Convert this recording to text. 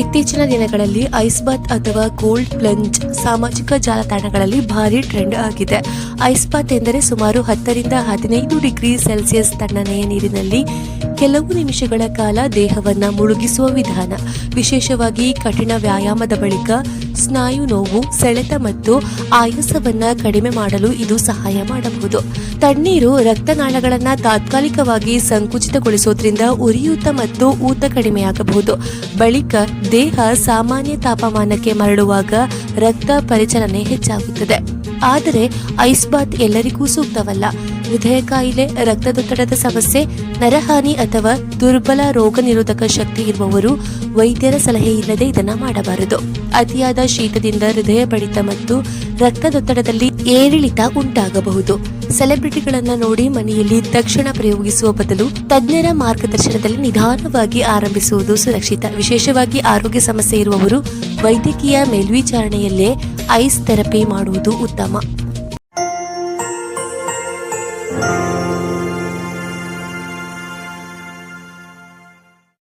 ಇತ್ತೀಚಿನ ದಿನಗಳಲ್ಲಿ ಐಸ್ ಬಾತ್ ಅಥವಾ ಕೋಲ್ಡ್ ಪ್ಲಂಜ್ ಸಾಮಾಜಿಕ ಜಾಲತಾಣಗಳಲ್ಲಿ ಭಾರಿ ಟ್ರೆಂಡ್ ಆಗಿದೆ. ಐಸ್ ಬಾತ್ ಎಂದರೆ ಸುಮಾರು 10 ರಿಂದ 15 ಡಿಗ್ರಿ ಸೆಲ್ಸಿಯಸ್ ತಣ್ಣನೆಯ ನೀರಿನಲ್ಲಿ ಕೆಲವು ನಿಮಿಷಗಳ ಕಾಲ ದೇಹವನ್ನ ಮುಳುಗಿಸುವ ವಿಧಾನ. ವಿಶೇಷವಾಗಿ ಕಠಿಣ ವ್ಯಾಯಾಮದ ಬಳಿಕ ಸ್ನಾಯು ನೋವು, ಸೆಳೆತ ಮತ್ತು ಆಯಾಸವನ್ನ ಕಡಿಮೆ ಮಾಡಲು ಇದು ಸಹಾಯ ಮಾಡಬಹುದು. ತಣ್ಣೀರು ರಕ್ತನಾಳಗಳನ್ನು ತಾತ್ಕಾಲಿಕವಾಗಿ ಸಂಕುಚಿತಗೊಳಿಸೋದ್ರಿಂದ ಉರಿಯೂತ ಮತ್ತು ಊತ ಕಡಿಮೆಯಾಗಬಹುದು. ಬಳಿಕ ದೇಹ ಸಾಮಾನ್ಯ ತಾಪಮಾನಕ್ಕೆ ಮರಳುವಾಗ ರಕ್ತ ಪರಿಚಲನೆ ಹೆಚ್ಚಾಗುತ್ತದೆ. ಆದರೆ ಐಸ್ ಬಾತ್ ಎಲ್ಲರಿಗೂ ಸೂಕ್ತವಲ್ಲ. ಹೃದಯ ಕಾಯಿಲೆ, ರಕ್ತದೊತ್ತಡದ ಸಮಸ್ಯೆ, ನರಹಾನಿ ಅಥವಾ ದುರ್ಬಲ ರೋಗ ನಿರೋಧಕ ಶಕ್ತಿ ಇರುವವರು ವೈದ್ಯರ ಸಲಹೆ ಇಲ್ಲದೆ ಇದನ್ನ ಮಾಡಬಾರದು. ಅತಿಯಾದ ಶೀತದಿಂದ ಹೃದಯ ಬಡಿತ ಮತ್ತು ರಕ್ತದೊತ್ತಡದಲ್ಲಿ ಏರಿಳಿತ ಉಂಟಾಗಬಹುದು. ಸೆಲೆಬ್ರಿಟಿಗಳನ್ನ ನೋಡಿ ಮನೆಯಲ್ಲಿ ತಕ್ಷಣ ಪ್ರಯೋಗಿಸುವ ಬದಲು ತಜ್ಞರ ಮಾರ್ಗದರ್ಶನದಲ್ಲಿ ನಿಧಾನವಾಗಿ ಆರಂಭಿಸುವುದು ಸುರಕ್ಷಿತ. ವಿಶೇಷವಾಗಿ ಆರೋಗ್ಯ ಸಮಸ್ಯೆ ಇರುವವರು ವೈದ್ಯಕೀಯ ಮೇಲ್ವಿಚಾರಣೆಯಲ್ಲೇ ಐಸ್ ಥೆರಪಿ ಮಾಡುವುದು ಉತ್ತಮ.